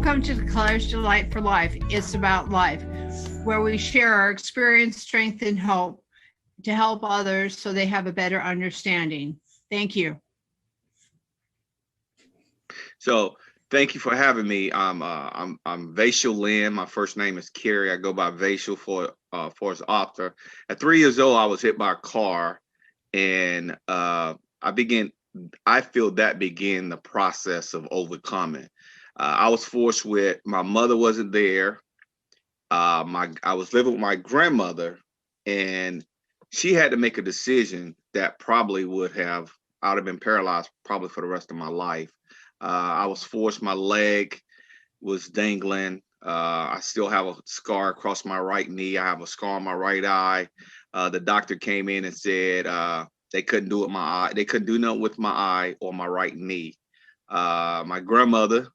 Welcome to the Colors Delight for Life. It's about life, where we share our experience, strength, and hope to help others so they have a better understanding. Thank you. So thank you for having me. I'm Vachel Lynn. My first name is Kerry. I go by Vachel for as author. At 3 years old, I was hit by a car, and I began. I feel that began the process of overcoming. I was forced with my mother wasn't there. I was living with my grandmother, and she had to make a decision that probably would have I'd have been paralyzed probably for the rest of my life. I was forced. My leg was dangling. I still have a scar across my right knee. I have a scar on my right eye. The doctor came in and said they couldn't do it with my eye. They couldn't do nothing with my eye or my right knee. My grandmother,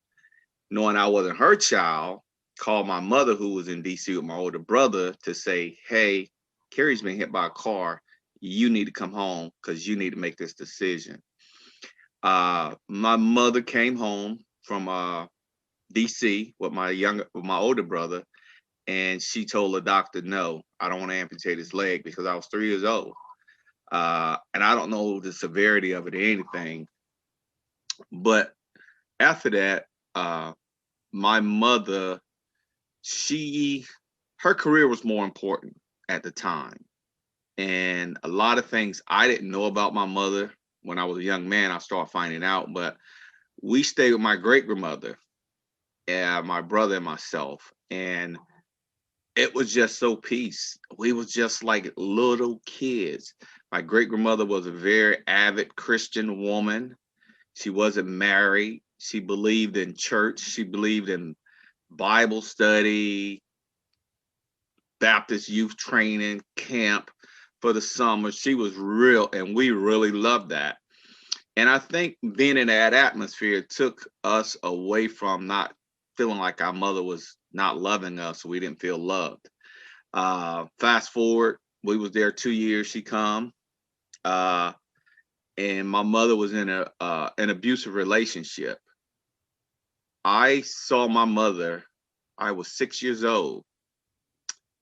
knowing I wasn't her child, called my mother, who was in DC with my older brother, to say, "Hey, Carrie's been hit by a car. You need to come home because you need to make this decision." My mother came home from DC with my older brother, and she told the doctor, "No, I don't want to amputate his leg," because I was 3 years old, and I don't know the severity of it or anything. But after that, my mother, she her career was more important at the time, and a lot of things I didn't know about my mother when I was a young man. I started finding out, but we stayed with my great grandmother and my brother and myself, and it was just so peace. We was just like little kids. My great grandmother was a very avid Christian woman. She wasn't married. She believed in church. She believed in Bible study, Baptist youth training camp for the summer. She was real, and we really loved that. And I think being in that atmosphere took us away from not feeling like our mother was not loving us. We didn't feel loved. Fast forward, we was there 2 years. She come, uh, and my mother was in an abusive relationship. I saw my mother. I was 6 years old.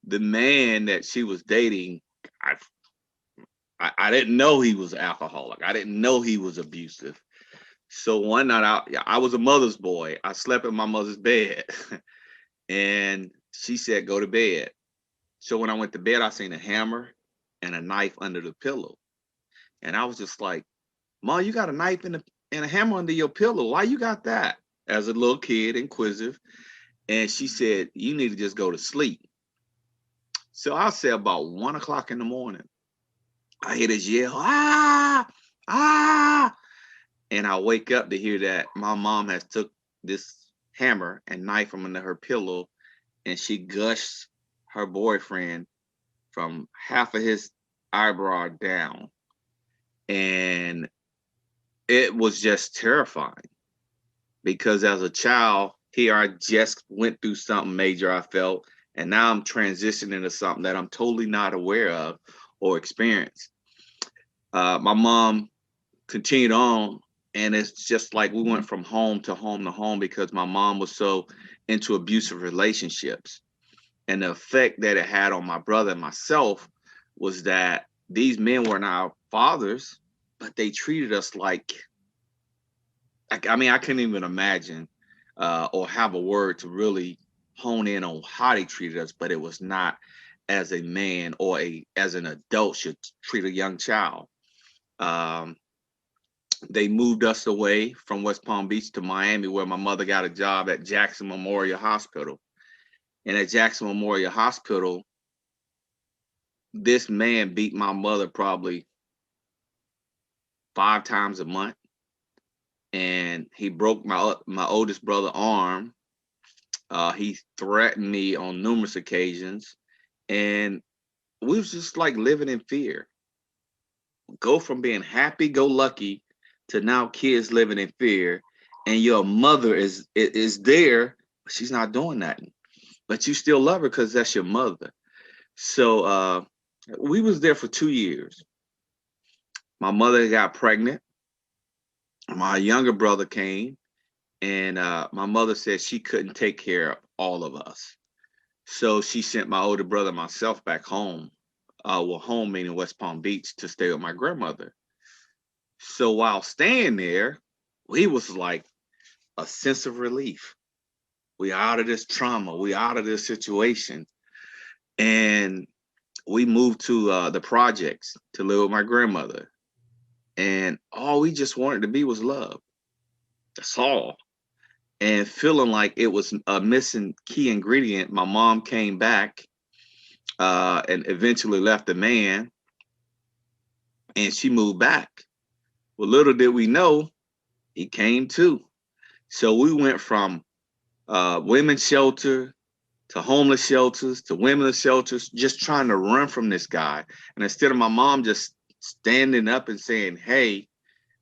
The man that she was dating, I I didn't know he was alcoholic. I didn't know he was abusive. So one night I was a mother's boy. I slept in my mother's bed, and she said, "Go to bed." So when I went to bed, I seen a hammer and a knife under the pillow. And I was just like, "Ma, you got a knife and a hammer under your pillow. Why you got that?" As a little kid, inquisitive. And she said, "You need to just go to sleep." So I said about 1 o'clock in the morning, I hear this yell, "Ah, ah." And I wake up to hear that my mom has took this hammer and knife from under her pillow, and she gushed her boyfriend from half of his eyebrow down. And it was just terrifying because as a child, here I just went through something major, I felt, and now I'm transitioning to something that I'm totally not aware of or experienced. My mom continued on, and it's just like we went from home to home to home because my mom was so into abusive relationships. And the effect that it had on my brother and myself was that these men were not our fathers, but they treated us like, I mean, I couldn't even imagine or have a word to really hone in on how they treated us, but it was not as a man or as an adult should treat a young child. Um, they moved us away from West Palm Beach to Miami, where my mother got a job at Jackson Memorial Hospital. And at Jackson Memorial Hospital, this man beat my mother probably 5 times a month, and he broke my oldest brother arm. He threatened me on numerous occasions, and we was just like living in fear. Go from being happy go lucky to now kids living in fear, and your mother is there, but she's not doing nothing. But you still love her because that's your mother. So we was there for 2 years. My mother got pregnant. My younger brother came, And my mother said she couldn't take care of all of us. So she sent my older brother and myself back home. Well, home meaning West Palm Beach, to stay with my grandmother. So while staying there, we was like a sense of relief. We out of this trauma. We out of this situation. And we moved to the projects to live with my grandmother. And all we just wanted to be was love. That's all. And feeling like it was a missing key ingredient, my mom came back and eventually left the man, and she moved back. Well, little did we know, he came too. So we went from women's shelter to homeless shelters to women's shelters, just trying to run from this guy. And instead of my mom just standing up and saying, hey,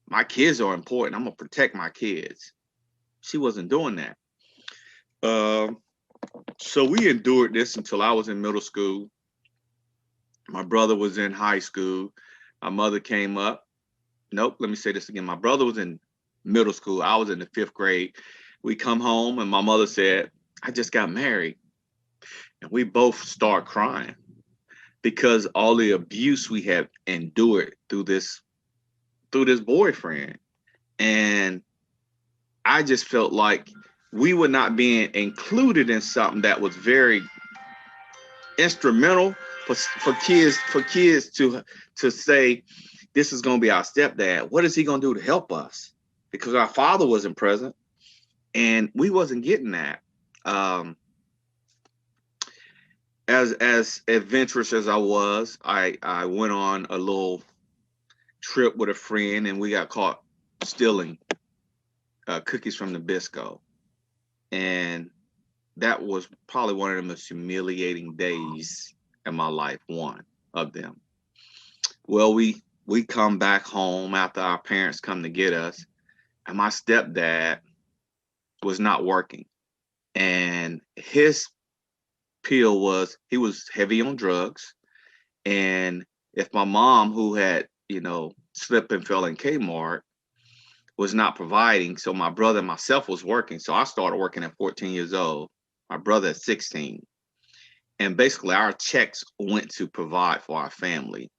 my kids are important, I'm going to protect my kids, she wasn't doing that. So we endured this until I was in middle school. My brother was in high school. My mother came up. Nope, let me say this again. My brother was in middle school. I was in the 5th grade. We come home and my mother said, I just got married. And we both start crying because all the abuse we have endured through this boyfriend. And I just felt like we were not being included in something that was very instrumental for kids to say, this is going to be our stepdad. What is he going to do to help us? Because our father wasn't present and we wasn't getting that. As adventurous as I was, I went on a little trip with a friend and we got caught stealing cookies from Nabisco. And that was probably one of the most humiliating days in my life, one of them. Well, we come back home after our parents come to get us, and my stepdad was not working. And his pill was, he was heavy on drugs. And if my mom, who had, slipped and fell in Kmart, was not providing, so my brother and myself was working. So I started working at 14 years old, my brother at 16. And basically our checks went to provide for our family.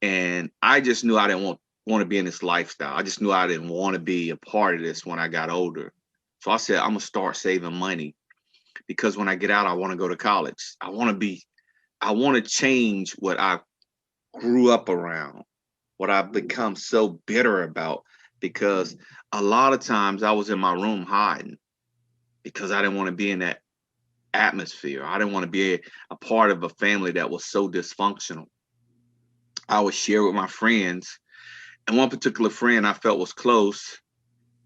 And I just knew I didn't want to be in this lifestyle. I just knew I didn't want to be a part of this when I got older. So I said, I'm gonna start saving money because when I get out, I want to go to college. I want to change what I grew up around, what I've become so bitter about, because a lot of times I was in my room hiding because I didn't want to be in that atmosphere. I didn't want to be a part of a family that was so dysfunctional. I would share with my friends, and one particular friend I felt was close.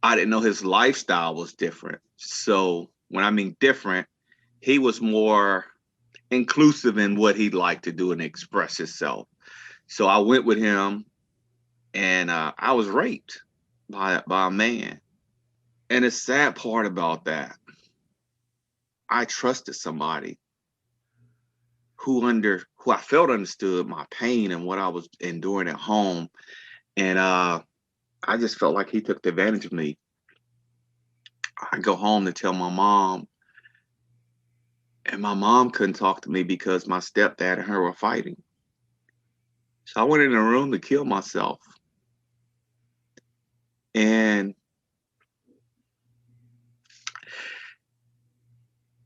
I didn't know his lifestyle was different. So when I mean different, he was more inclusive in what he'd like to do and express himself. So I went with him, and I was raped by a man. And the sad part about that, I trusted somebody who I felt understood my pain and what I was enduring at home. And I just felt like he took advantage of me. I go home to tell my mom, and my mom couldn't talk to me because my stepdad and her were fighting. So I went in the room to kill myself. And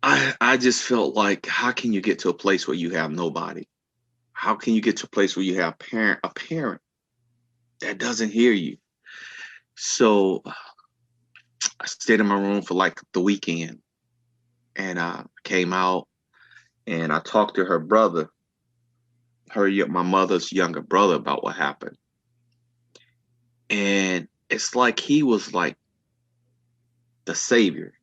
I just felt like, how can you get to a place where you have nobody? How can you get to a place where you have a parent that doesn't hear you? So I stayed in my room for like the weekend, and I came out and I talked to her brother, my mother's younger brother, about what happened. And it's like he was like the savior,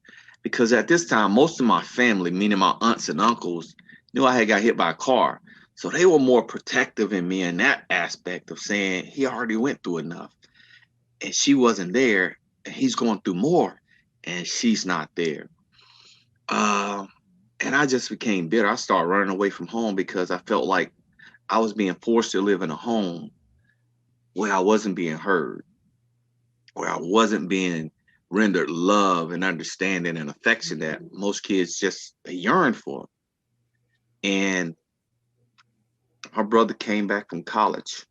because at this time, most of my family, meaning my aunts and uncles, knew I had got hit by a car. So they were more protective in me in that aspect of saying he already went through enough and she wasn't there, and he's going through more and she's not there. And I just became bitter. I started running away from home because I felt like I was being forced to live in a home where I wasn't being heard, where I wasn't being rendered love and understanding and affection that most kids just they yearn for. And her brother came back from college,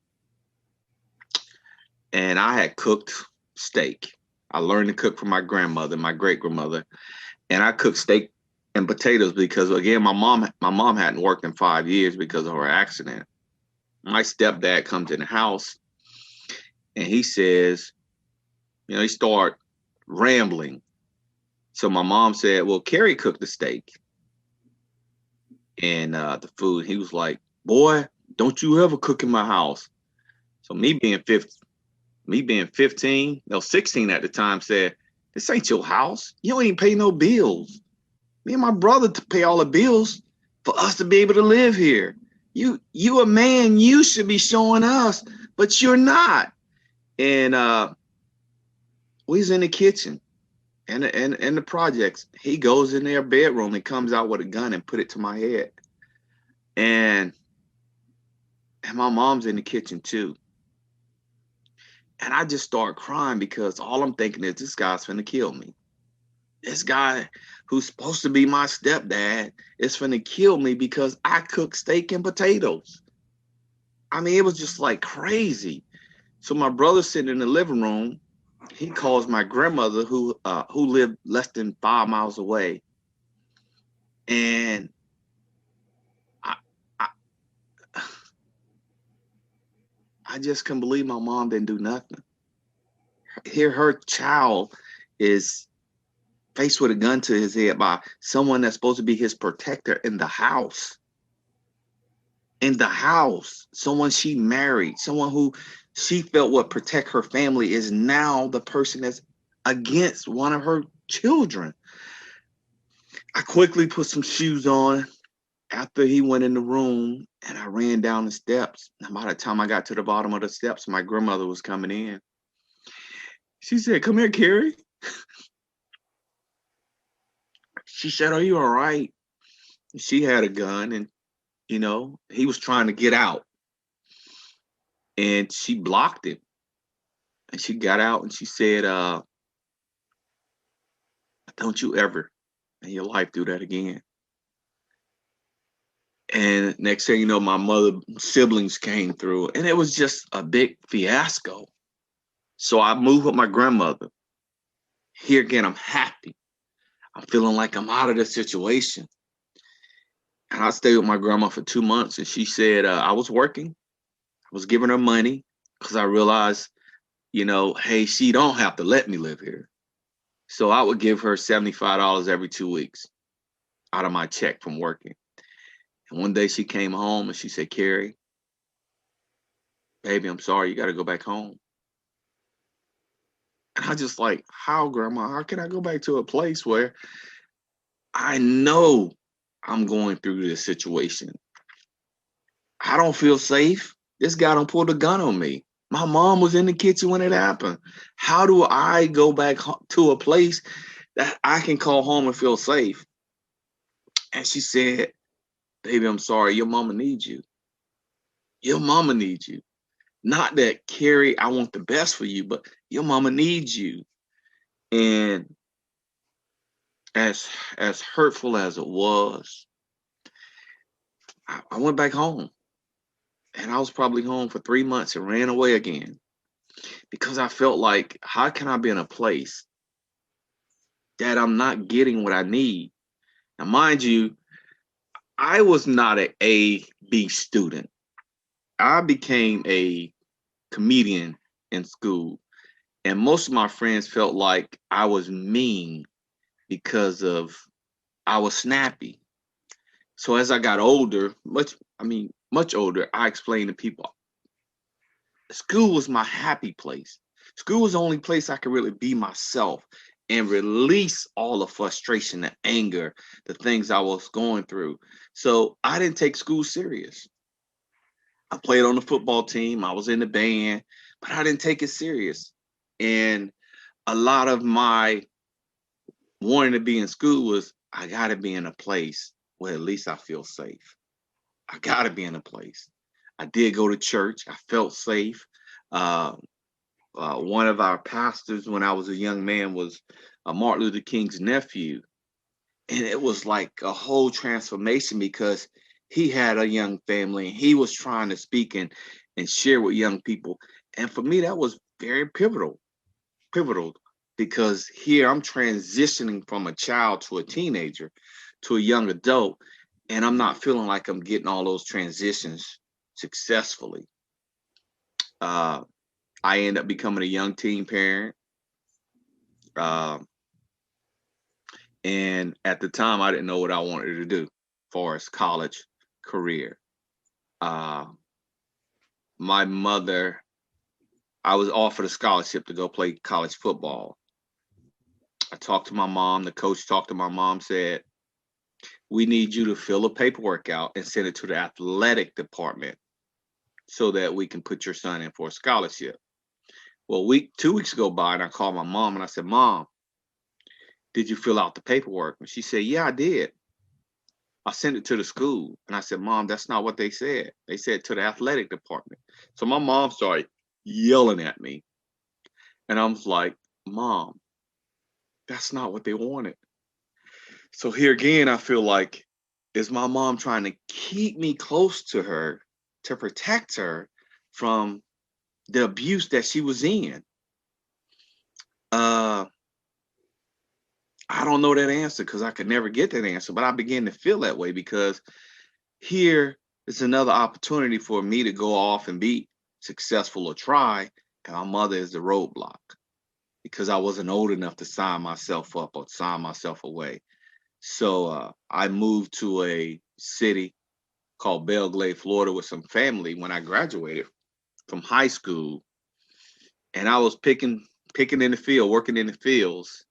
and I had cooked steak. I learned to cook from my grandmother, my great grandmother, and I cooked steak and potatoes because again, my mom hadn't worked in 5 years because of her accident. My stepdad comes in the house and he says, he start rambling. So my mom said, "Well, Carrie cooked the steak and the food." He was like, "Boy, don't you ever cook in my house." So me being 15, no 16 at the time, said, "This ain't your house. You ain't pay no bills. Me and my brother to pay all the bills for us to be able to live here. You a man, you should be showing us, but you're not." And we was in the kitchen and the projects. He goes in their bedroom and comes out with a gun and put it to my head. And my mom's in the kitchen too. And I just start crying because all I'm thinking is this guy's finna kill me. This guy who's supposed to be my stepdad is finna kill me because I cook steak and potatoes. I mean, it was just like crazy. So my brother's sitting in the living room. He calls my grandmother who lived less than 5 miles away. And I, I I just couldn't believe my mom didn't do nothing. Here her child is faced with a gun to his head by someone that's supposed to be his protector in the house. In the house, someone she married, someone who she felt would protect her family is now the person that's against one of her children. I quickly put some shoes on after he went in the room and I ran down the steps. And by the time I got to the bottom of the steps, my grandmother was coming in. She said, "Come here, Carrie." She said, "Are you all right?" She had a gun and, he was trying to get out and she blocked him. And she got out and she said, "Don't you ever in your life do that again." And next thing you know, my mother siblings came through and it was just a big fiasco. So I moved with my grandmother. Here again, I'm happy. I'm feeling like I'm out of the situation. And I stayed with my grandma for 2 months. And she said, I was working. I was giving her money because I realized, hey, she don't have to let me live here. So I would give her $75 every 2 weeks out of my check from working. And one day she came home and she said, "Carrie, baby, I'm sorry. You got to go back home." And I just like, how, grandma? How can I go back to a place where I know I'm going through this situation? I don't feel safe. This guy don't pull the gun on me. My mom was in the kitchen when it happened. How do I go back to a place that I can call home and feel safe? And she said, "Baby, I'm sorry. Your mama needs you. Your mama needs you. Not that, Carrie, I want the best for you, but your mama needs you." And as hurtful as it was, I went back home. And I was probably home for 3 months and ran away again because I felt like, how can I be in a place that I'm not getting what I need? Now, mind you, I was not an A, B student. I became a comedian in school. And most of my friends felt like I was mean because of I was snappy. So as I got older, much older, I explained to people, school was my happy place. School was the only place I could really be myself and release all the frustration, the anger, the things I was going through. So I didn't take school serious. I played on the football team, I was in the band, but I didn't take it serious. And a lot of my wanting to be in school was, I got to be in a place where at least I feel safe. I got to be in a place. I did go to church. I felt safe. Uh, one of our pastors when I was a young man was Martin Luther King's nephew. And it was like a whole transformation because he had a young family and he was trying to speak and share with young people. And for me, that was very pivotal because here I'm transitioning from a child to a teenager to a young adult, and I'm not feeling like I'm getting all those transitions successfully. Uh, I end up becoming a young teen parent. Uh, and at the time, I didn't know what I wanted to do as far as college career. Uh, my mother, I was offered a scholarship to go play college football. I talked to my mom. The coach talked to my mom, said, we need you to fill the paperwork out and send it to the athletic department so that we can put your son in for a scholarship. Well, 2 weeks go by and I called my mom and I said, Mom, did you fill out the paperwork? And she said, yeah, I did. I sent it to the school. And I said, Mom, that's not what they said. They said to the athletic department. So my mom started yelling at me. And I was like, Mom, that's not what they wanted. So here again, I feel like, is my mom trying to keep me close to her to protect her from the abuse that she was in? Uh, I don't know that answer because I could never get that answer, but I began to feel that way because here is another opportunity for me to go off and be successful or try, and my mother is the roadblock because I wasn't old enough to sign myself up or sign myself away. So I moved to a city called Belle Glade, Florida, with some family when I graduated from high school, and I was picking in the field, working in the fields.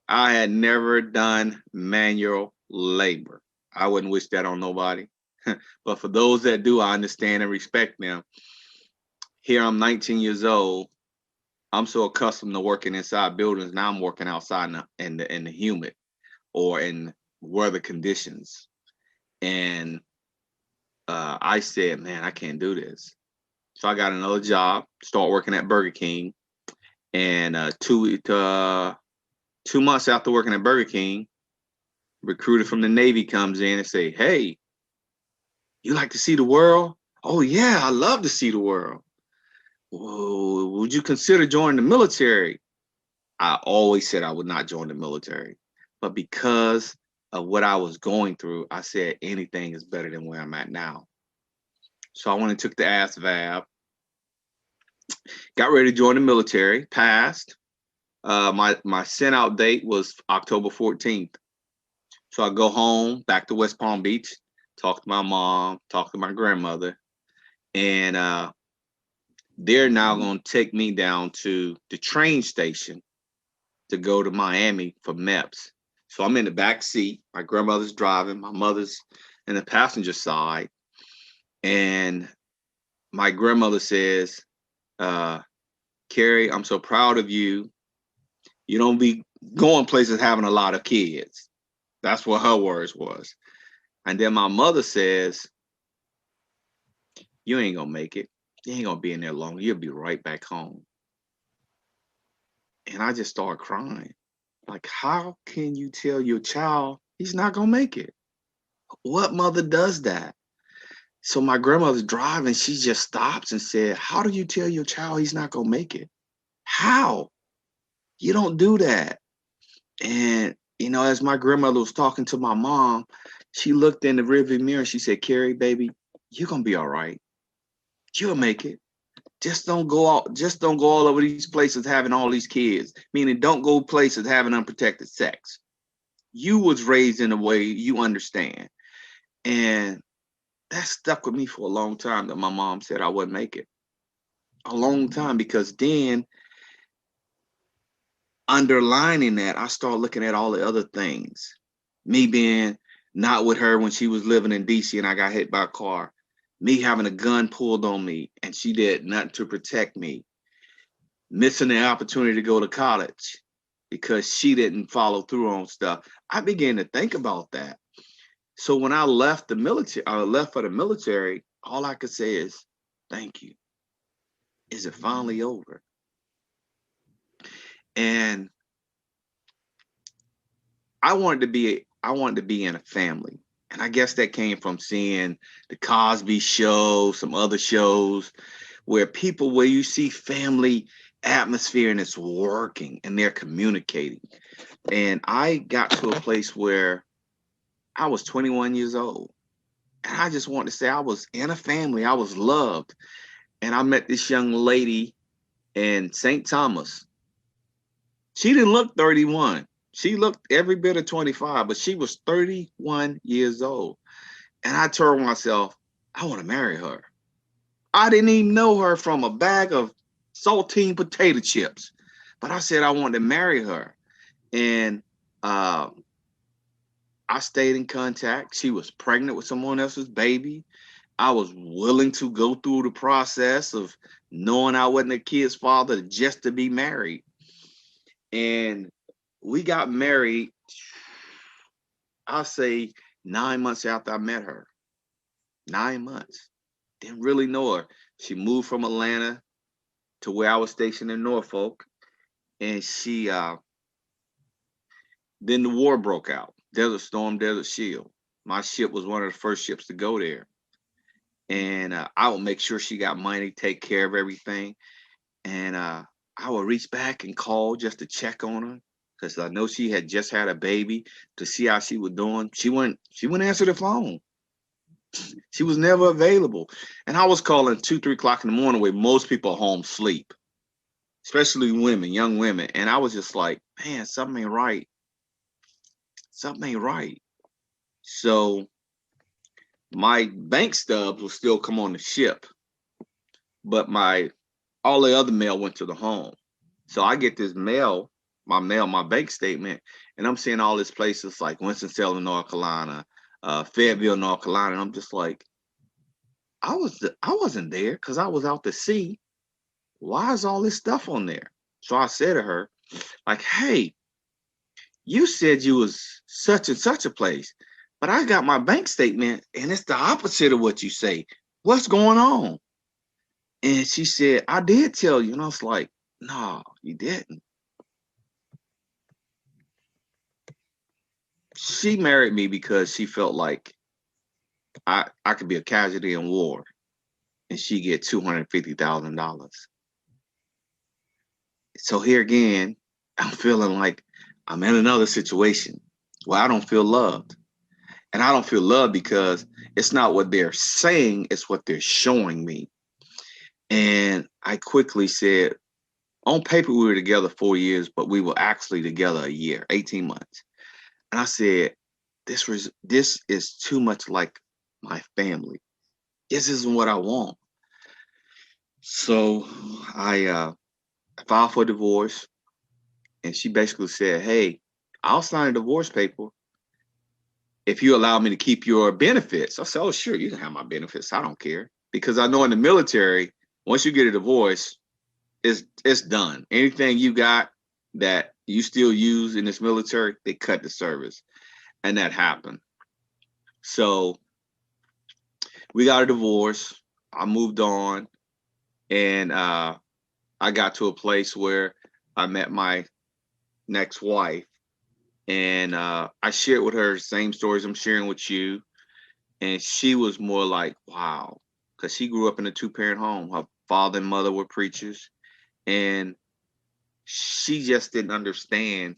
I had never done manual labor. I wouldn't wish that on nobody. But for those that do, I understand and respect them. Here I'm 19 years old. I'm so accustomed to working inside buildings. Now I'm working outside in the humid or in weather conditions. And I said, man, I can't do this. So I got another job, start working at Burger King. And 2 months after working at Burger King, recruiter from the Navy comes in and say, hey, you like to see the world? Oh yeah, I love to see the world. Whoa, would you consider joining the military? I always said I would not join the military, but because of what I was going through, I said anything is better than where I'm at now. So I went and took the ASVAB, got ready to join the military, passed. My sent out date was October 14th. So I go home, back to West Palm Beach, talk to my mom, talk to my grandmother, and they're now going to take me down to the train station to go to Miami for MEPS. So I'm in the back seat. My grandmother's driving. My mother's in the passenger side. And my grandmother says, Carrie, I'm so proud of you. You don't be going places having a lot of kids. That's what her words was. And then my mother says, you ain't going to make it. You ain't going to be in there long. You'll be right back home. And I just started crying. Like, how can you tell your child he's not going to make it? What mother does that? So my grandmother's driving. She just stops and said, how do you tell your child he's not going to make it? How? You don't do that. And, as my grandmother was talking to my mom, she looked in the rearview mirror and she said, Carrie, baby, you're going to be all right. You'll make it. Just don't go out. Just don't go all over these places having all these kids. Meaning, don't go places having unprotected sex. You was raised in a way you understand, and that stuck with me for a long time. That my mom said I wouldn't make it. A long time, because then underlining that, I started looking at all the other things. Me being not with her when she was living in DC and I got hit by a car. Me having a gun pulled on me and she did nothing to protect me. Missing the opportunity to go to college because she didn't follow through on stuff. I began to think about that. So when I left the military, I left for the military, all I could say is, thank you. Is it finally over? And I wanted to be in a family. And I guess that came from seeing the Cosby Show, some other shows where you see family atmosphere and it's working and they're communicating. And I got to a place where I was 21 years old. And I just wanted to say I was in a family, I was loved. And I met this young lady in St. Thomas. She didn't look 31. She looked every bit of 25, but she was 31 years old. And I told myself, I want to marry her. I didn't even know her from a bag of saltine potato chips, but I said I wanted to marry her. And uh, I stayed in contact. She was pregnant with someone else's baby. I was willing to go through the process of knowing I wasn't a kid's father just to be married. And we got married, I'll say 9 months after I met her. 9 months. Didn't really know her. She moved from Atlanta to where I was stationed in Norfolk. And then the war broke out. Desert Storm, Desert Shield. My ship was one of the first ships to go there. And I would make sure she got money, take care of everything. And I would reach back and call just to check on her because I know she had just had a baby to see how she was doing. She wouldn't answer the phone. She was never available. And I was calling 2, 3 o'clock in the morning where most people home sleep, especially women, young women. And I was just like, man, something ain't right. Something ain't right. So my bank stubs will still come on the ship, but all the other mail went to the home. So I get this mail, my bank statement, and I'm seeing all these places like Winston-Salem, North Carolina, Fayetteville, North Carolina. And I'm just like, I wasn't there because I was out to sea. Why is all this stuff on there? So I said to her, like, hey, you said you was such and such a place, but I got my bank statement and it's the opposite of what you say. What's going on? And she said, I did tell you. And I was like, no, you didn't. She married me because she felt like I could be a casualty in war and she get $250,000. So here again, I'm feeling like I'm in another situation where I don't feel loved. And I don't feel loved because it's not what they're saying, it's what they're showing me. And I quickly said, on paper, we were together 4 years, but we were actually together a year, 18 months. And I said, this is too much like my family. This isn't what I want. So I filed for divorce, and she basically said, hey, I'll sign a divorce paper if you allow me to keep your benefits. I said, oh, sure, you can have my benefits. I don't care. Because I know in the military, once you get a divorce, it's done. Anything you got that you still use in this military, they cut the service. And that happened. So we got a divorce. I moved on. And I got to a place where I met my next wife. And I shared with her the same stories I'm sharing with you. And she was more like, wow, because she grew up in a 2-parent home. Her father and mother were preachers. And she just didn't understand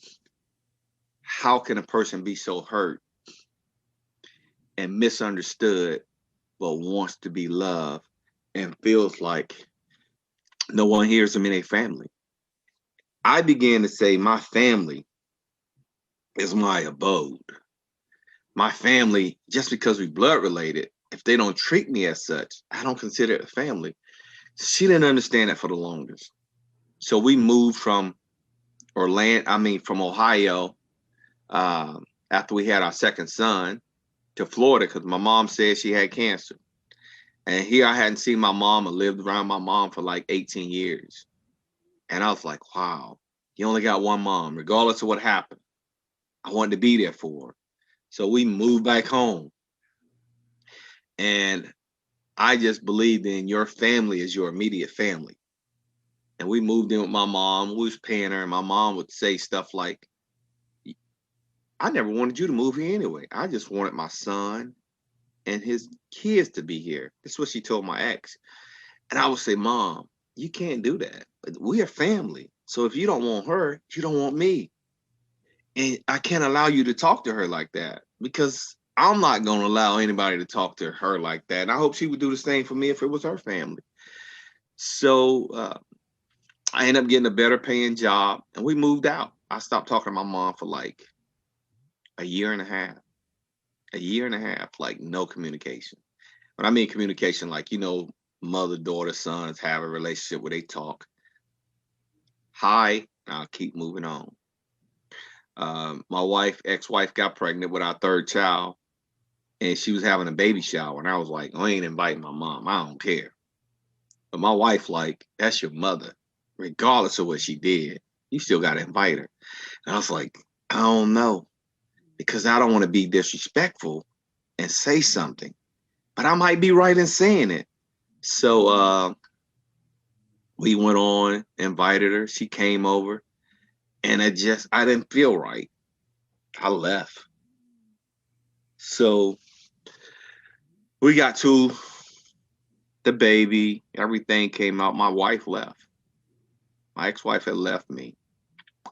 how can a person be so hurt and misunderstood, but wants to be loved and feels like no one hears them in a family. I began to say my family is my abode. My family, just because we blood related, if they don't treat me as such, I don't consider it a family. She didn't understand that for the longest. So we moved from from Ohio, after we had our second son to Florida because my mom said she had cancer. And here I hadn't seen my mom or lived around my mom for like 18 years. And I was like, wow, you only got one mom, regardless of what happened. I wanted to be there for her. So we moved back home. And I just believed in your family as your immediate family. And we moved in with my mom. We was paying her, and my mom would say stuff like, I never wanted you to move here anyway. I just wanted my son and his kids to be here. That's what she told my ex. And I would say, Mom, you can't do that. We are family. So if you don't want her, you don't want me. And I can't allow you to talk to her like that, because I'm not going to allow anybody to talk to her like that. And I hope she would do the same for me if it was her family. So I ended up getting a better paying job, and we moved out. I stopped talking to my mom for like a year and a half. A year and a half, like no communication. When I mean communication, like, mother, daughter, sons have a relationship where they talk. Hi, I'll keep moving on. My ex-wife, got pregnant with our third child, and she was having a baby shower. And I was like, I ain't inviting my mom. I don't care. But my wife, like, that's your mother. Regardless of what she did, you still got to invite her. And I was like, I don't know, because I don't want to be disrespectful and say something, but I might be right in saying it. So we went on, invited her. She came over, and I didn't feel right. I left. So we got to the baby, everything came out. My wife left. My ex-wife had left me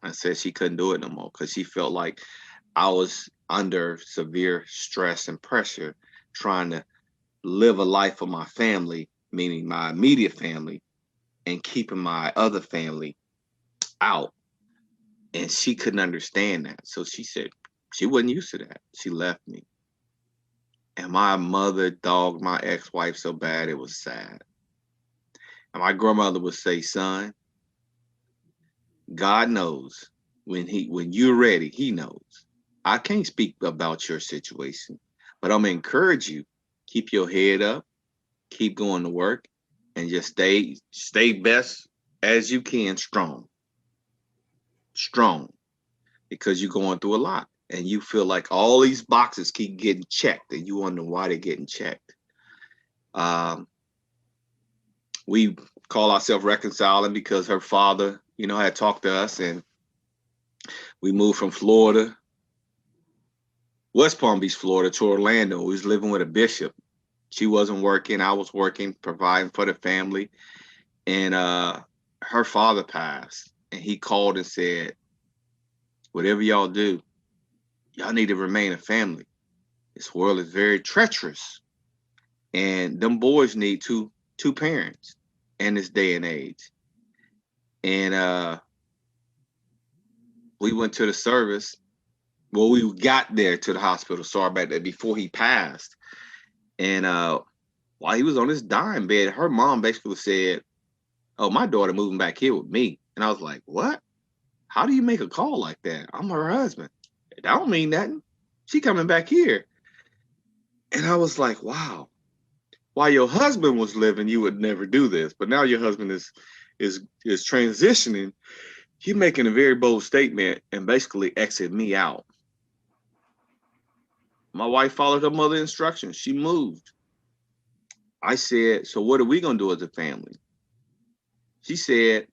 and said she couldn't do it no more because she felt like I was under severe stress and pressure trying to live a life for my family, meaning my immediate family, and keeping my other family out. And she couldn't understand that. So she said she wasn't used to that. She left me. And my mother dogged my ex-wife so bad it was sad. And my grandmother would say, son, God knows when you're ready, he knows. I can't speak about your situation, but I'm gonna encourage you, keep your head up, keep going to work, and just stay best as you can, strong, because you're going through a lot and you feel like all these boxes keep getting checked and you wonder why they're getting checked. We call ourselves reconciling because her father, had talked to us, and we moved from Florida, West Palm Beach, Florida, to Orlando. We was living with a bishop. She wasn't working. I was working, providing for the family. And her father passed. And he called and said, whatever y'all do, y'all need to remain a family. This world is very treacherous. And them boys need two parents in this day and age. And we went to the service. Well, we got there to the hospital, sorry about that, before he passed. And while he was on his dying bed, her mom basically said, oh, my daughter moving back here with me. And I was like, what? How do you make a call like that? I'm her husband. That don't mean nothing. She coming back here. And I was like, wow. While your husband was living, you would never do this. But now your husband is transitioning. You're making a very bold statement and basically exit me out. My wife followed her mother's instructions. She moved. I said, so what are we going to do as a family? She said,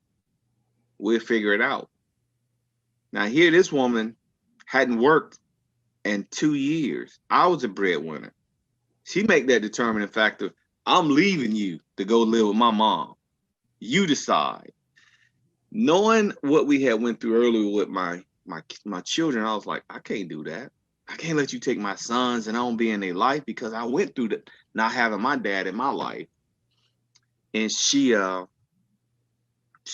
we'll figure it out. Now, here this woman hadn't worked in 2 years. I was a breadwinner. She make that determining factor. I'm leaving you to go live with my mom. You decide. Knowing what we had went through earlier with my children, I was like, I can't do that. I can't let you take my sons and I don't be in their life, because I went through not having my dad in my life. And she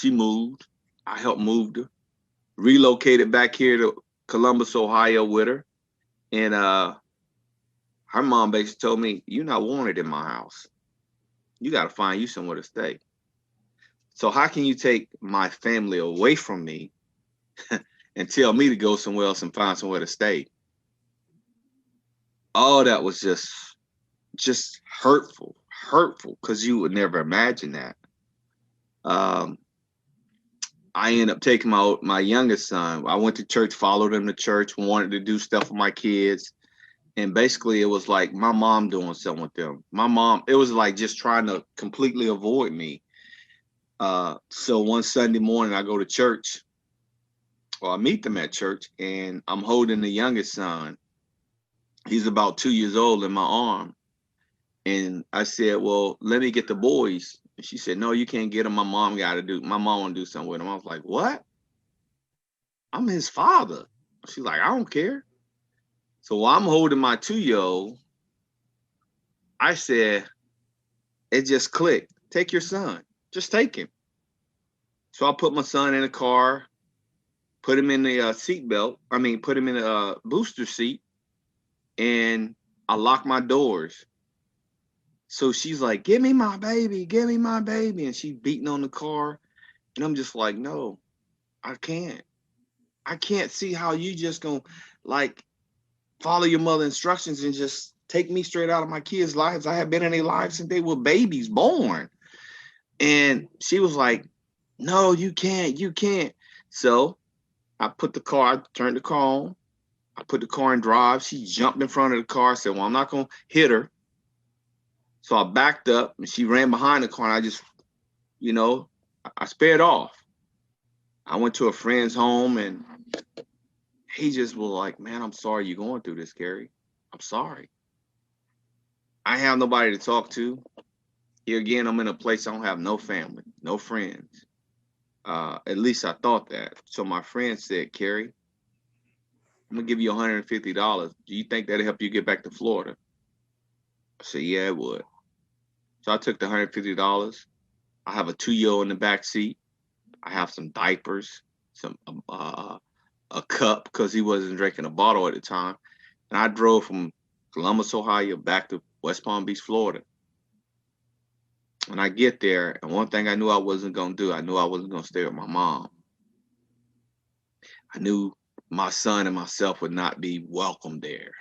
moved. I helped move her, relocated back here to Columbus, Ohio with her. And her mom basically told me, you're not wanted in my house. You got to find you somewhere to stay. So how can you take my family away from me and tell me to go somewhere else and find somewhere to stay? Oh, that was just hurtful, because you would never imagine that. I ended up taking my youngest son. I went to church, followed him to church, wanted to do stuff with my kids. And basically it was like my mom doing something with them. My mom, it was like just trying to completely avoid me. So one Sunday morning, I go to church, or I meet them at church, and I'm holding the youngest son. He's about 2 years old in my arm. And I said, well, let me get the boys. And she said, no, you can't get them. My mom want to do something with them. I was like, what? I'm his father. She's like, I don't care. So while I'm holding my 2-year-old, I said, it just clicked. Take your son. Just take him. So I put my son in the car, put him in the put him in the booster seat, and I locked my doors. So she's like, give me my baby, give me my baby. And she's beating on the car. And I'm just like, no, I can't. I can't see how you just gonna like follow your mother instructions and just take me straight out of my kids' lives. I have been in their lives since they were babies born. And she was like, no, you can't, you can't. So I turned the car on. I put the car in drive. She jumped in front of the car, said, well, I'm not gonna hit her. So I backed up and she ran behind the car and I just, I sped off. I went to a friend's home and he just was like, man, I'm sorry you're going through this, Gary. I'm sorry. I have nobody to talk to. Here again, I'm in a place I don't have no family, no friends. At least I thought that. So my friend said, Carrie, I'm gonna give you $150. Do you think that'll help you get back to Florida? I said, yeah, it would. So I took the $150. I have a 2-year-old in the back seat. I have some diapers, some a cup because he wasn't drinking a bottle at the time. And I drove from Columbus, Ohio, back to West Palm Beach, Florida. And I get there, and one thing I knew I wasn't going to do, I knew I wasn't going to stay with my mom. I knew my son and myself would not be welcome there.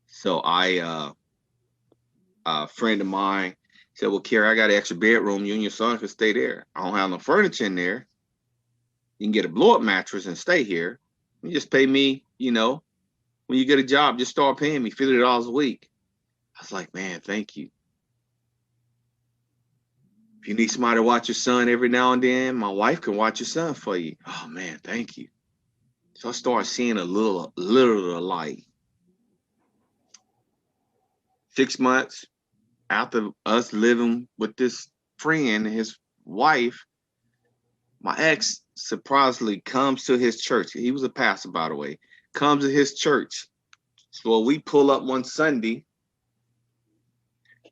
So a friend of mine said, well, Carrie, I got an extra bedroom. You and your son can stay there. I don't have no furniture in there. You can get a blow-up mattress and stay here. You just pay me, when you get a job, just start paying me $50 a week. I was like, man, thank you. If you need somebody to watch your son every now and then, my wife can watch your son for you. Oh man, thank you. So I started seeing a little light. 6 months after us living with this friend and his wife, my ex surprisingly comes to his church. He was a pastor, by the way. Comes to his church. So we pull up one Sunday,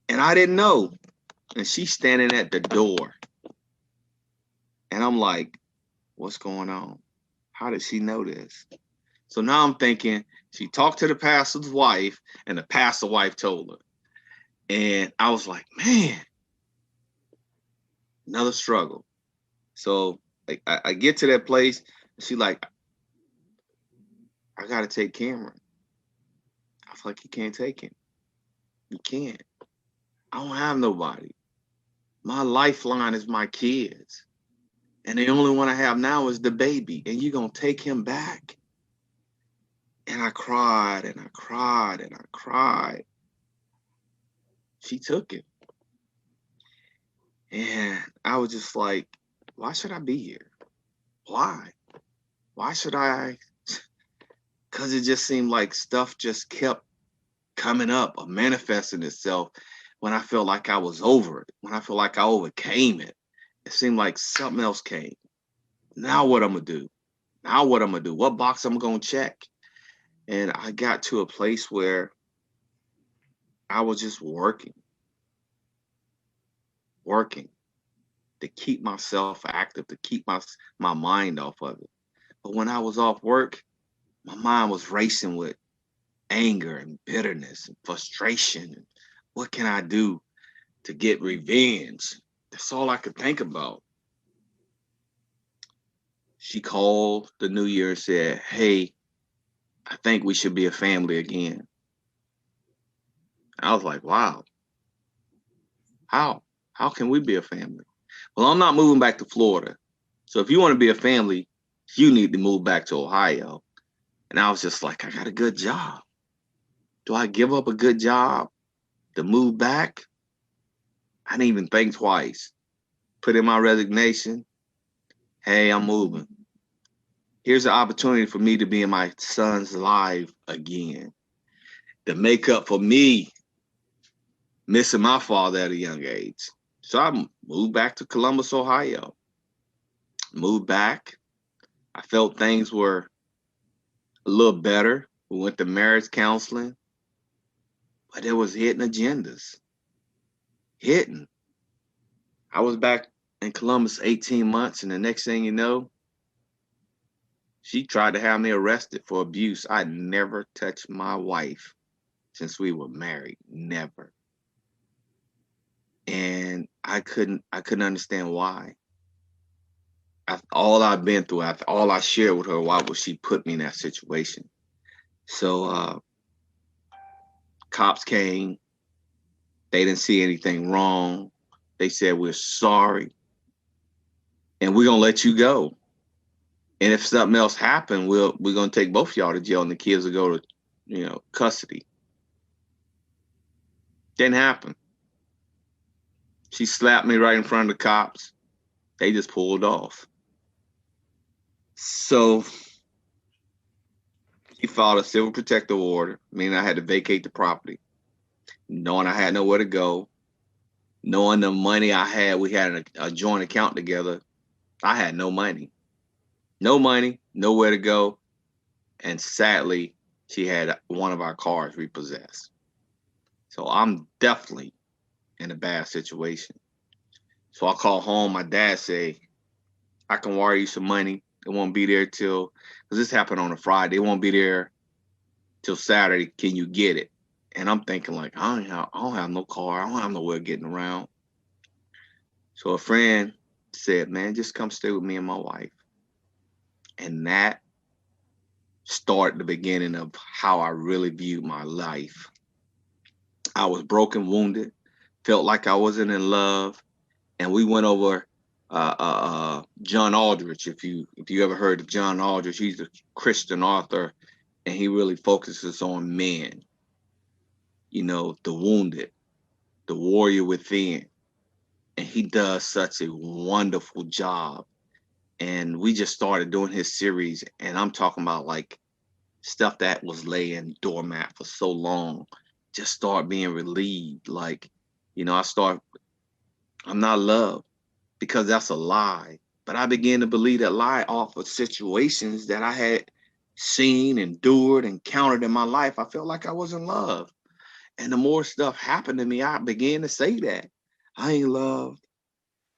and I didn't know. And she's standing at the door. And I'm like, what's going on? How did she know this? So now I'm thinking she talked to the pastor's wife, and the pastor's wife told her. And I was like, man, another struggle. So I get to that place, and she's like, I got to take Cameron. I was like, you can't take him. You can't. I don't have nobody. My lifeline is my kids. And the only one I have now is the baby. And you're going to take him back? And I cried and I cried and I cried. She took him. And I was just like, why should I be here? Why? Why should I? Because it just seemed like stuff just kept coming up or manifesting itself when I felt like I was over it, when I felt like I overcame it. It seemed like something else came. Now what I'm going to do? Now what I'm going to do? What box I'm going to check? And I got to a place where I was just working to keep myself active, to keep my mind off of it. But when I was off work, my mind was racing with anger and bitterness and frustration. What can I do to get revenge? That's all I could think about. She called the new year and said, hey, I think we should be a family again. I was like, wow. How? How can we be a family? Well, I'm not moving back to Florida. So if you want to be a family, you need to move back to Ohio. And I was just like, I got a good job. Do I give up a good job to move back? I didn't even think twice. put in my resignation. Hey, I'm moving. Here's an opportunity for me to be in my son's life again, to make up for me missing my father at a young age. So I moved back to Columbus, Ohio. Moved back. I felt things were a little better. We went to marriage counseling, but there was hidden agendas. Hidden. I was back in Columbus 18 months, and the next thing you know, she tried to have me arrested for abuse. I never touched my wife since we were married. Never. And I couldn't understand why. All I've been through, all I shared with her, why would she put me in that situation? So cops came. They didn't see anything wrong. They said, we're sorry, and we're gonna let you go. And if something else happened, we're gonna take both of y'all to jail, and the kids will go to, custody. Didn't happen. She slapped me right in front of the cops. They just pulled off. So she filed a civil protective order, meaning I had to vacate the property, knowing I had nowhere to go, knowing the money I had, we had a joint account together. I had no money, nowhere to go. And sadly, she had one of our cars repossessed. So I'm definitely in a bad situation. So I call home. My dad say, I can wire you some money. It won't be there till, because this happened on a Friday. It won't be there till Saturday. Can you get it? And I'm thinking like, I don't have no car. I don't have nowhere getting around. So a friend said, man, just come stay with me and my wife. And that started the beginning of how I really viewed my life. I was broken, wounded, felt like I wasn't in love. And we went over John Aldrich. If you ever heard of John Aldrich, he's a Christian author, and he really focuses on men, the wounded, the warrior within. And he does such a wonderful job. And we just started doing his series, and I'm talking about like stuff that was laying doormat for so long, just start being relieved. Like, I'm not loved, because that's a lie. But I began to believe that lie off of situations that I had seen, endured, encountered in my life. I felt like I wasn't loved. And the more stuff happened to me, I began to say that I ain't loved.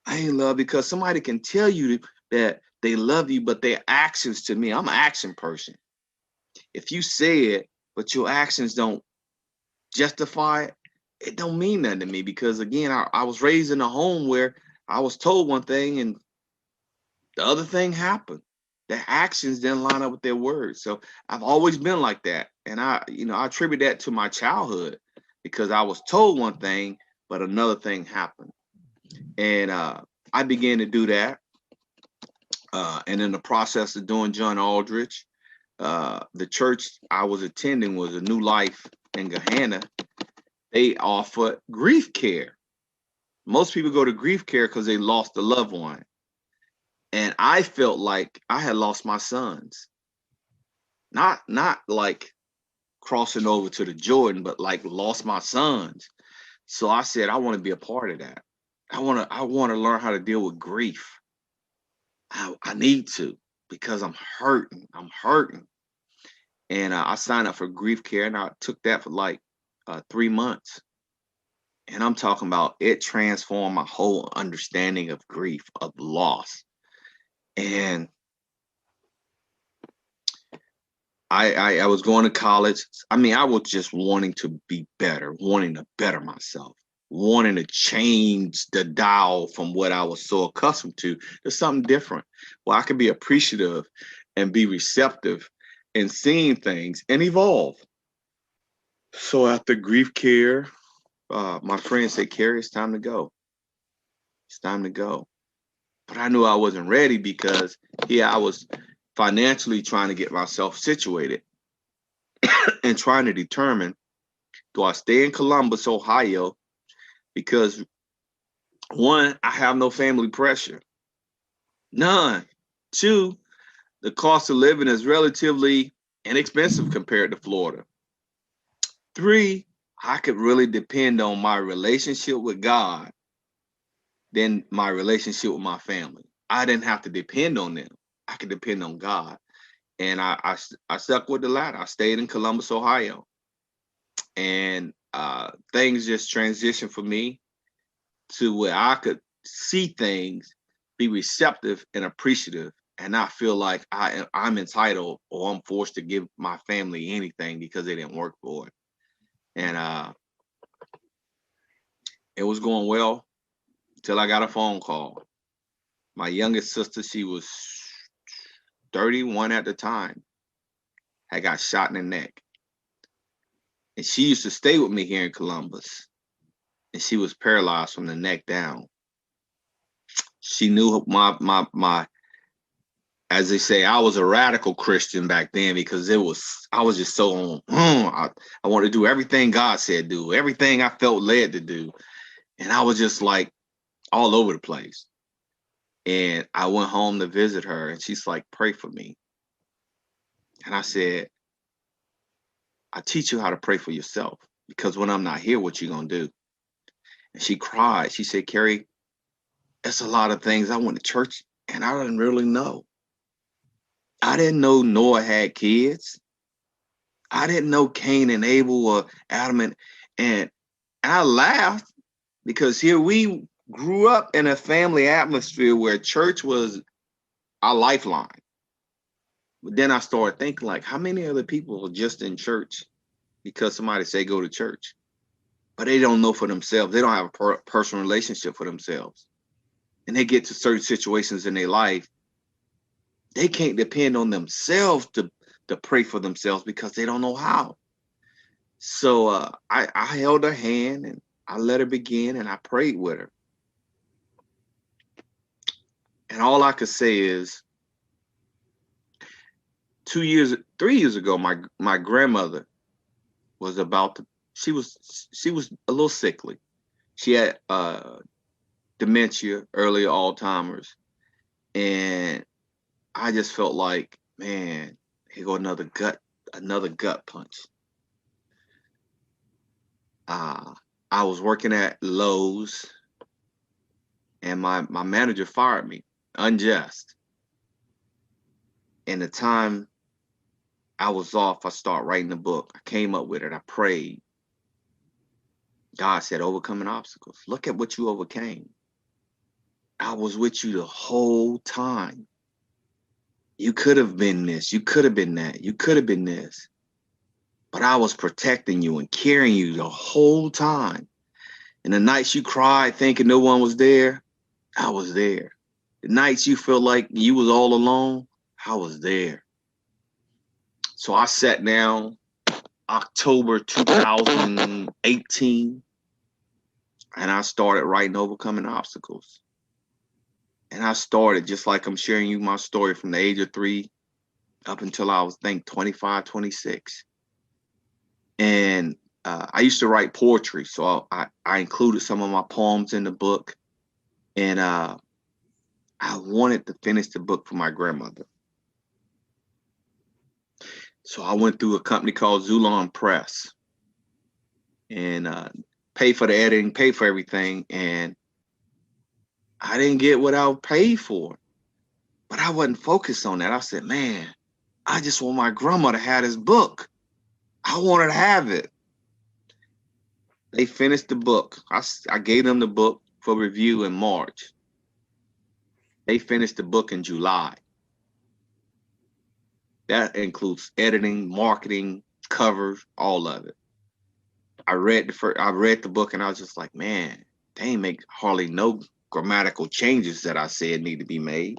I ain't loved, because somebody can tell you that they love you, but their actions, to me, I'm an action person. If you say it, but your actions don't justify it, it don't mean nothing to me, because again, I was raised in a home where I was told one thing and the other thing happened. Their actions didn't line up with their words. So I've always been like that. And I attribute that to my childhood, because I was told one thing, but another thing happened. And I began to do that. And in the process of doing John Aldrich, the church I was attending was a New Life in Gahanna. They offered grief care. Most people go to grief care because they lost a loved one. And I felt like I had lost my sons. Not like crossing over to the Jordan, but like lost my sons. So I said, I want to be a part of that. I want to learn how to deal with grief. I need to, because I'm hurting. And I signed up for grief care, and I took that for like 3 months. And I'm talking about, it transformed my whole understanding of grief, of loss. And I was going to college. I mean, I was just wanting to be better, wanting to better myself, wanting to change the dial from what I was so accustomed to something different, where I could be appreciative and be receptive and seeing things and evolve. So after grief care, my friend said, Carrie, it's time to go. It's time to go. But I knew I wasn't ready, because I was financially trying to get myself situated and trying to determine, do I stay in Columbus, Ohio, because One, I have no family pressure. None. Two, the cost of living is relatively inexpensive compared to Florida. Three, I could really depend on my relationship with God than my relationship with my family. I didn't have to depend on them. I could depend on God. And I stuck with the latter. I stayed in Columbus, Ohio. And things just transitioned for me to where I could see things, be receptive and appreciative, and not feel like I'm entitled or I'm forced to give my family anything because they didn't work for it. And it was going well until I got a phone call. My youngest sister, she was 31 at the time, had got shot in the neck. And she used to stay with me here in Columbus. And she was paralyzed from the neck down. She knew my as they say, I was a radical Christian back then because I was just so I wanted to do everything God said do, everything I felt led to do. And I was just like all over the place. And I went home to visit her and she's like, pray for me. And I said, I teach you how to pray for yourself because when I'm not here, what you gonna do? And she cried. She said, Carrie, it's a lot of things. I went to church and I didn't really know. I didn't know Noah had kids. I didn't know Cain and Abel were Adam and I laughed because here we grew up in a family atmosphere where church was our lifeline. But then I started thinking like, how many other people are just in church because somebody say go to church, but they don't know for themselves. They don't have a personal relationship for themselves. And they get to certain situations in their life, they can't depend on themselves to pray for themselves because they don't know how. So I held her hand and I let her begin and I prayed with her. And all I could say is 3 years ago, my grandmother was she was a little sickly. She had dementia, early Alzheimer's. And I just felt like, man, here go another gut punch. I was working at Lowe's and my manager fired me, unjust. And the time I was off, I started writing the book. I came up with it. I prayed. God said, overcoming obstacles. Look at what you overcame. I was with you the whole time. You could have been this. You could have been that. You could have been this. But I was protecting you and carrying you the whole time. And the nights you cried thinking no one was there, I was there. The nights you felt like you was all alone, I was there. So I sat down October 2018 and I started writing Overcoming Obstacles. And I started just like I'm sharing you my story from the age of 3 up until I was, I think, 25, 26. And I used to write poetry. So I included some of my poems in the book. And I wanted to finish the book for my grandmother. So I went through a company called Zulon Press and paid for the editing, paid for everything. And I didn't get what I paid for. But I wasn't focused on that. I said, man, I just want my grandma to have this book. I want her to have it. They finished the book. I gave them the book for review in March. They finished the book in July. That includes editing, marketing, covers, all of it. I read the book and I was just like, man, they ain't make hardly no grammatical changes that I said need to be made.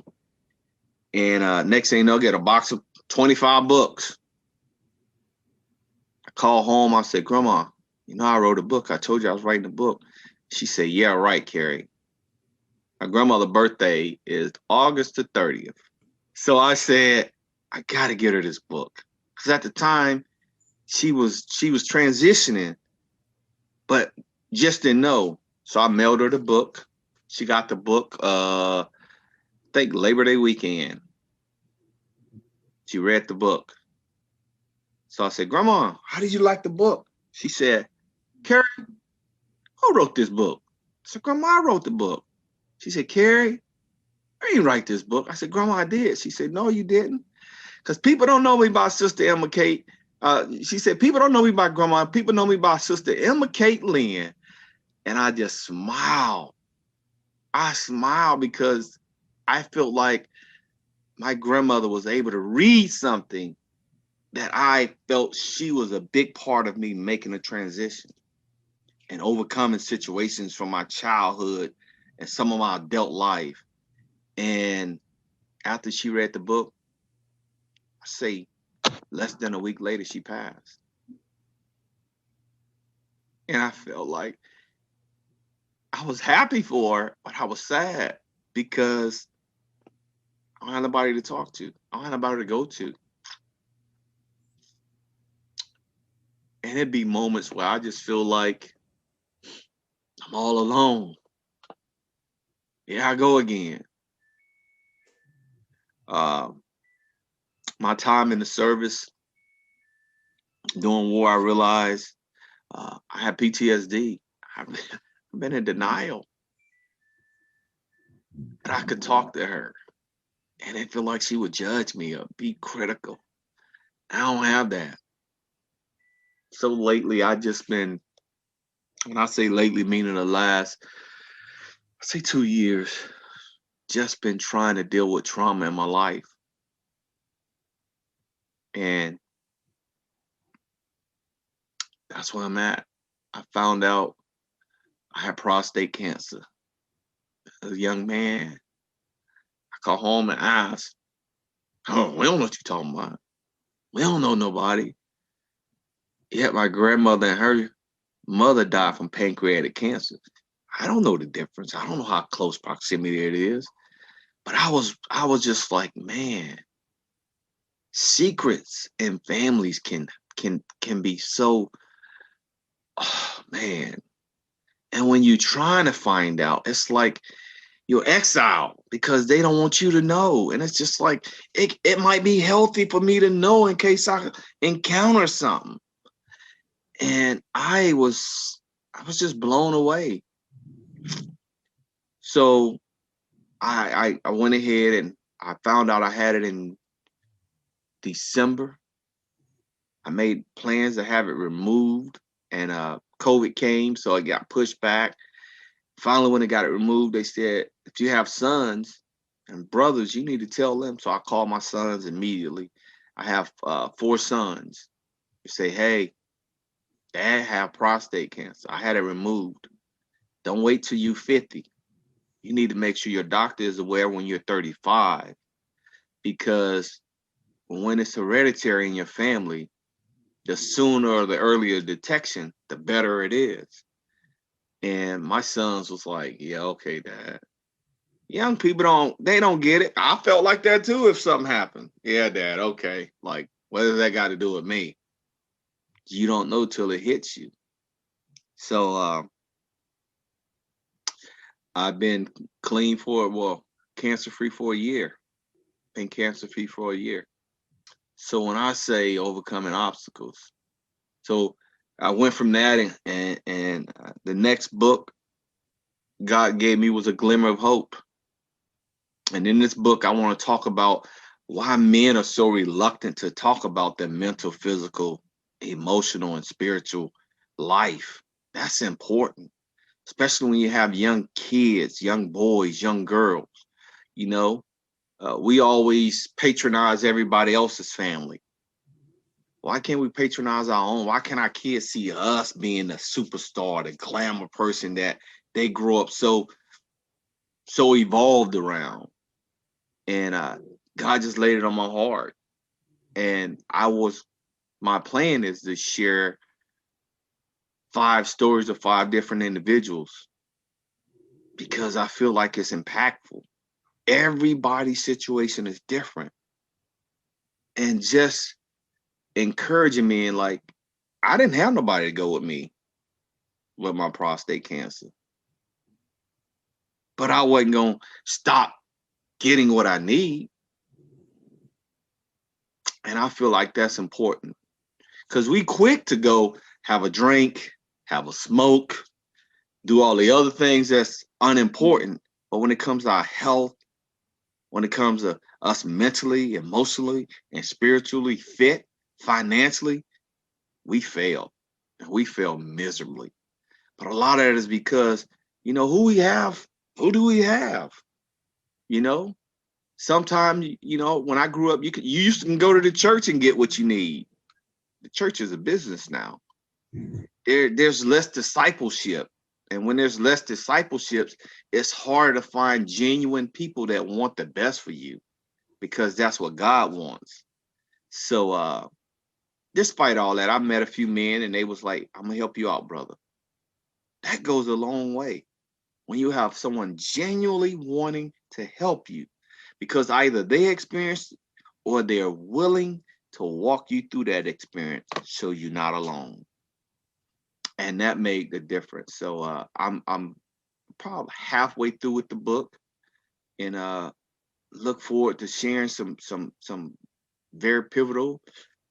And next thing you know, I get a box of 25 books. I call home. I said, Grandma, you know, I wrote a book. I told you I was writing a book. She said, yeah, right, Carrie. My grandmother's birthday is August the 30th. So I said, I got to get her this book. Because at the time, she was transitioning, but just didn't know. So I mailed her the book. She got the book, I think Labor Day weekend. She read the book. So I said, Grandma, how did you like the book? She said, Carrie, who wrote this book? I said, Grandma, I wrote the book. She said, Carrie, I didn't write this book. I said, Grandma, I did. She said, no, you didn't. Because people don't know me by Sister Emma Kate. She said, people don't know me by Grandma. People know me by Sister Emma Kate Lynn. And I just smiled. I smiled because I felt like my grandmother was able to read something that I felt she was a big part of me making a transition and overcoming situations from my childhood and some of my adult life. And after she read the book, I say less than a week later, she passed. And I felt like I was happy for her, but I was sad because I don't have nobody to talk to. I don't have nobody to go to. And it'd be moments where I just feel like I'm all alone. Here I go again. Uh, my time in the service during war, I realized I had PTSD. I've been in denial. But I could talk to her and it felt like she would judge me or be critical. I don't have that. So lately, I just been, when I say lately, meaning the last, I say 2 years, just been trying to deal with trauma in my life. And that's where I'm at. I found out I had prostate cancer. As a young man, I called home and asked, oh, we don't know what you're talking about. We don't know nobody. Yet my grandmother and her mother died from pancreatic cancer. I don't know the difference. I don't know how close proximity it is. But I was just like, man, secrets in families can be so, oh, man. And when you're trying to find out, it's like you're exiled because they don't want you to know. And it's just like it might be healthy for me to know in case I encounter something. And I was just blown away. So I went ahead and I found out I had it in December. I made plans to have it removed, and COVID came, so it got pushed back. Finally, when they got it removed, they said, if you have sons and brothers, you need to tell them. So I called my sons immediately. I have 4 sons. You say, hey, Dad have prostate cancer. I had it removed. Don't wait till you 50. You need to make sure your doctor is aware when you're 35, because when it's hereditary in your family, the sooner or the earlier detection, the better it is. And my sons was like, yeah, okay, Dad. Young people don't get it. I felt like that too if something happened. Yeah, Dad, okay. Like, what does that got to do with me? You don't know till it hits you. So I've been clean cancer free for a year. Been cancer free for a year. So when I say overcoming obstacles, so I went from that and the next book God gave me was A Glimmer of Hope. And in this book, I want to talk about why men are so reluctant to talk about their mental, physical, emotional, and spiritual life. That's important, especially when you have young kids, young boys, young girls. You know, we always patronize everybody else's family. Why can't we patronize our own? Why can't our kids see us being the superstar, the glamour person that they grew up so evolved around? And God just laid it on my heart. And my plan is to share 5 stories of 5 different individuals because I feel like it's impactful. Everybody's situation is different. And just encouraging me, and like, I didn't have nobody to go with me with my prostate cancer. but I wasn't going to stop getting what I need. And I feel like that's important because we quick to go have a drink, have a smoke, do all the other things that's unimportant. But when it comes to our health, when it comes to us mentally, emotionally, and spiritually fit, financially, we fail. And we fail miserably. But a lot of it is because, who we have, who do we have? You know, sometimes, when I grew up, you used to go to the church and get what you need. The church is a business now. There's less discipleship. And when there's less discipleships, it's harder to find genuine people that want the best for you because that's what God wants. So despite all that, I met a few men and they was like, I'm gonna help you out, brother. That goes a long way when you have someone genuinely wanting to help you because either they experienced or they're willing to walk you through that experience so you're not alone. And that made the difference. So I'm probably halfway through with the book and look forward to sharing some very pivotal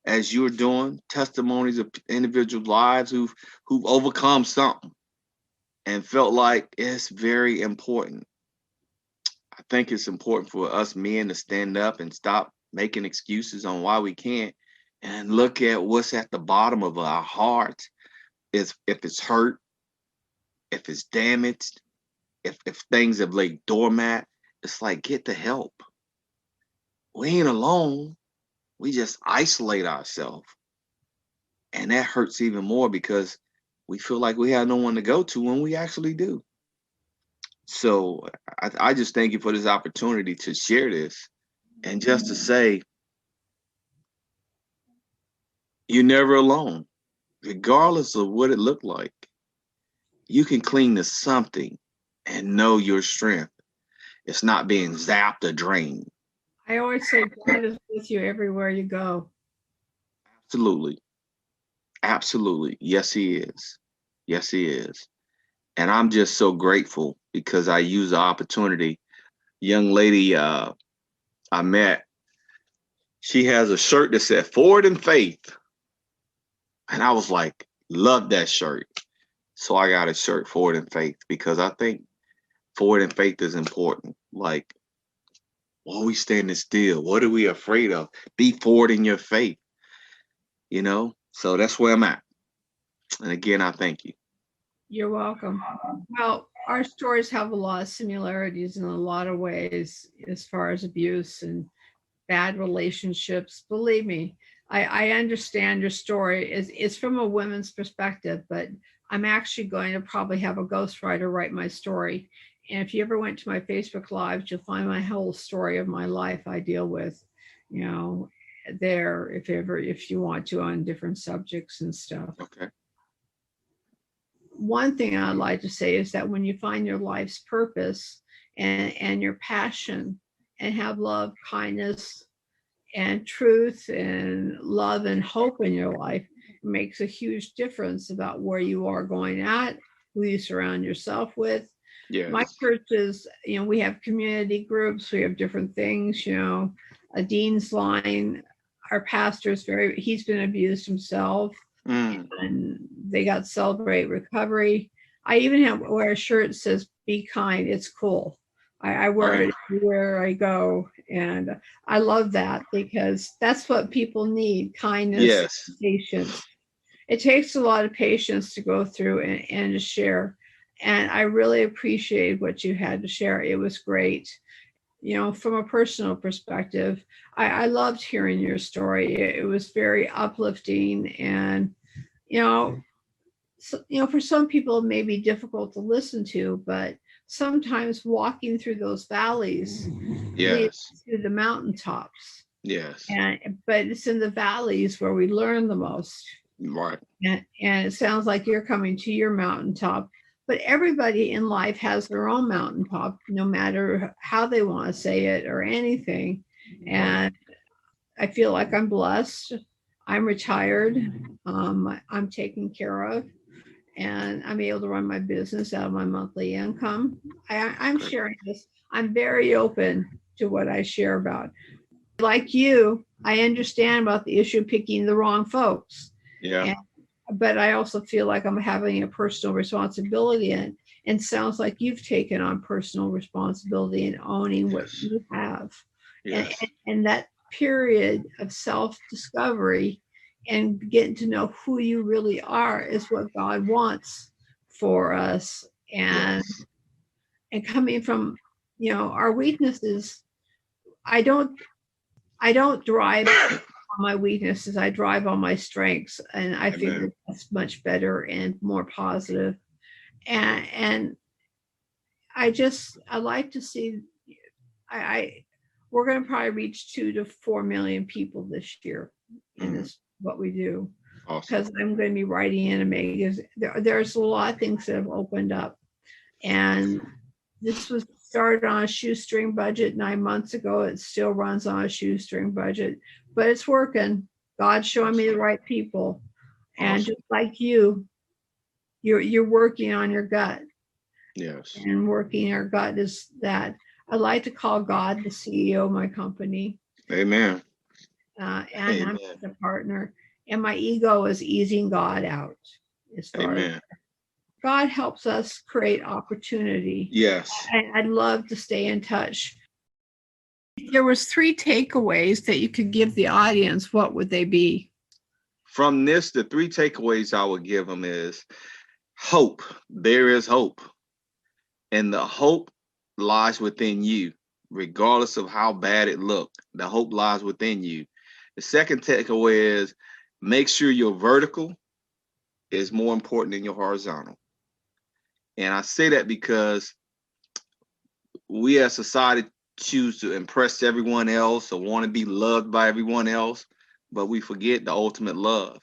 as you're doing testimonies of individual lives who've overcome something and felt like it's very important. I think it's important for us men to stand up and stop making excuses on why we can't and look at what's at the bottom of our hearts. Is if it's hurt, if it's damaged, if things have laid doormat, it's like get the help. We ain't alone. We just isolate ourselves. And that hurts even more because we feel like we have no one to go to when we actually do. So I just thank you for this opportunity to share this and just to say you're never alone, regardless of what it looked like. You can cling to something and know your strength. It's not being zapped or drained. I always say God is with you everywhere you go. Absolutely. Absolutely. Yes, he is. Yes, he is. And I'm just so grateful because I use the opportunity. Young lady I met, she has a shirt that said Forward in Faith. And I was like, love that shirt. So I got a shirt Forward in Faith because I think forward in faith is important. Like, what are we standing still? What are we afraid of? Be forward in your faith, you know? So that's where I'm at. And again, I thank you. You're welcome. Well, our stories have a lot of similarities in a lot of ways as far as abuse and bad relationships. Believe me, I understand your story. It's from a women's perspective, but I'm actually going to probably have a ghostwriter write my story. And if you ever went to my Facebook Lives, you'll find my whole story of my life I deal with, you know, there if you want to on different subjects and stuff. Okay. One thing I'd like to say is that when you find your life's purpose and your passion and have love, kindness, and truth and love and hope in your life, it makes a huge difference about where you are going at, who you surround yourself with. My Yes. church is, we have community groups, we have different things, a dean's line. Our pastor's he's been abused himself Mm, and they got Celebrate Recovery. I even have wear a shirt that says "Be kind." It's cool. I wear right. it everywhere I go, and I love that because that's what people need: kindness, Yes. patience. It takes a lot of patience to go through and to share. And I really appreciated what you had to share. It was great. From a personal perspective, I loved hearing your story. It was very uplifting and you know, for some people it may be difficult to listen to, but sometimes walking through those valleys leads Yes. to the mountaintops. Yes. But it's in the valleys where we learn the most. Right. And it sounds like you're coming to your mountaintop. But everybody in life has their own mountaintop, no matter how they want to say it or anything. Right. And I feel like I'm blessed. I'm retired. I'm taken care of. and I'm able to run my business out of my monthly income. I'm sharing this. I'm very open to what I share about. Like you, I understand about the issue of picking the wrong folks. Yeah. But I also feel like I'm having a personal responsibility, and sounds like you've taken on personal responsibility and owning what you have. Yes. And that period of self-discovery and getting to know who you really are is what God wants for us. Yes. And coming from, our weaknesses, I don't drive on my weaknesses. I drive on my strengths, and I Amen. figure that's much better and more positive. And I like to see. We're going to probably reach 2 to 4 million people this year in this what we do, Awesome. because I'm going to be writing in a magazine. There's a lot of things that have opened up, and this was started on a shoestring budget 9 months ago. It still runs on a shoestring budget, but it's working. God's showing me the right people. And Awesome. just like you're working on your gut. Yes. And working our gut is that I like to call God the CEO of my company. Amen. And Amen. I'm the partner. And my ego is easing God out. As far as Amen. God helps us create opportunity. Yes. I'd love to stay in touch. If there was 3 takeaways that you could give the audience, what would they be? From this, the 3 takeaways I would give them is hope. There is hope. And the hope lies within you, regardless of how bad it looked. The hope lies within you. The second takeaway is make sure your vertical is more important than your horizontal. And I say that because we as society choose to impress everyone else or want to be loved by everyone else, but we forget the ultimate love.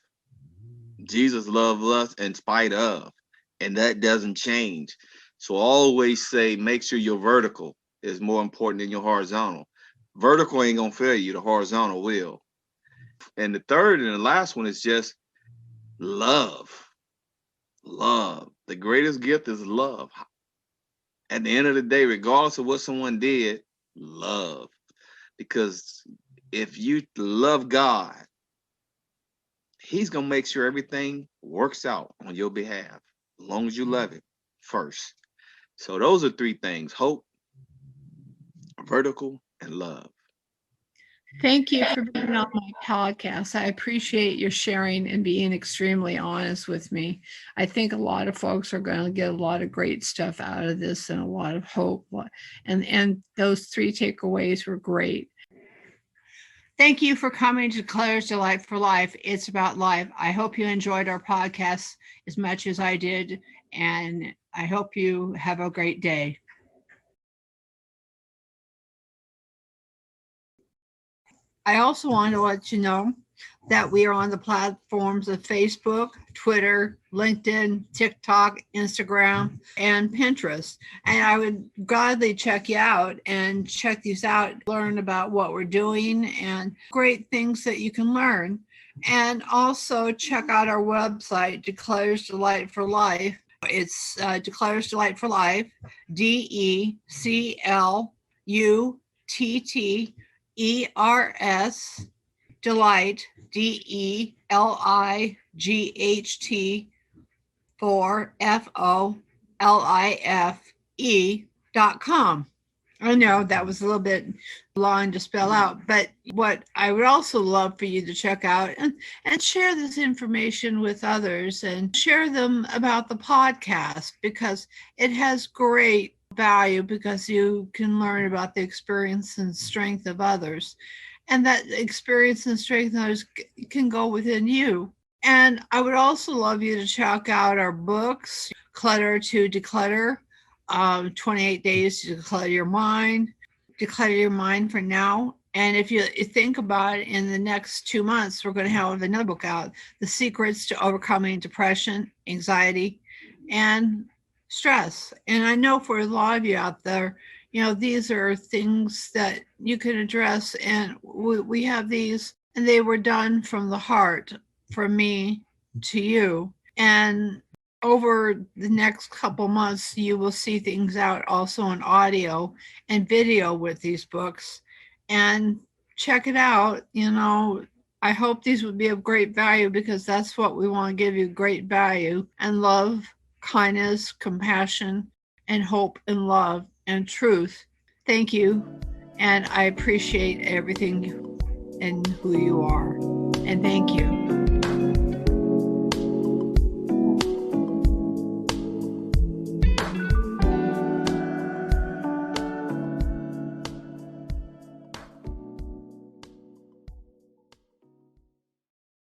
Jesus loved us in spite of, and that doesn't change. So I always say, make sure your vertical is more important than your horizontal. Vertical ain't gonna fail you, the horizontal will. And the third and the last one is just love. Love. The greatest gift is love. At the end of the day, regardless of what someone did, love. Because if you love God, He's gonna make sure everything works out on your behalf, as long as you love Him first. So those are 3 things: hope, vertical, and love. Thank you for being on my podcast. I appreciate your sharing and being extremely honest with me. I think a lot of folks are going to get a lot of great stuff out of this and a lot of hope. And those 3 takeaways were great. Thank you for coming to Claire's Delight for Life. It's about life. I hope you enjoyed our podcast as much as I did, and I hope you have a great day. I also want to let you know that we are on the platforms of Facebook, Twitter, LinkedIn, TikTok, Instagram, and Pinterest. And I would gladly check you out and check these out, learn about what we're doing and great things that you can learn. And also check out our website, Declares Delight for Life. It's Declares Delight for Life, DECLUTTERS Delight, DELIGHT for FOLIFE.com. I know that was a little bit long to spell out, but what I would also love for you to check out and share this information with others and share them about the podcast, because it has great value, because you can learn about the experience and strength of others. And that experience and strength of others can go within you. And I would also love you to check out our books, Clutter to Declutter, 28 Days to Declutter Your Mind, Declutter Your Mind for Now. And if you think about it, in the next 2 months, we're going to have another book out, The Secrets to Overcoming Depression, Anxiety, and Stress. And I know for a lot of you out there, these are things that you can address. And we have these, and they were done from the heart, from me to you. And over the next couple months, you will see things out also in audio and video with these books. And check it out. I hope these would be of great value, because that's what we want to give you: great value and love, kindness, compassion, and hope and love and truth. Thank you. And I appreciate everything and who you are. And thank you.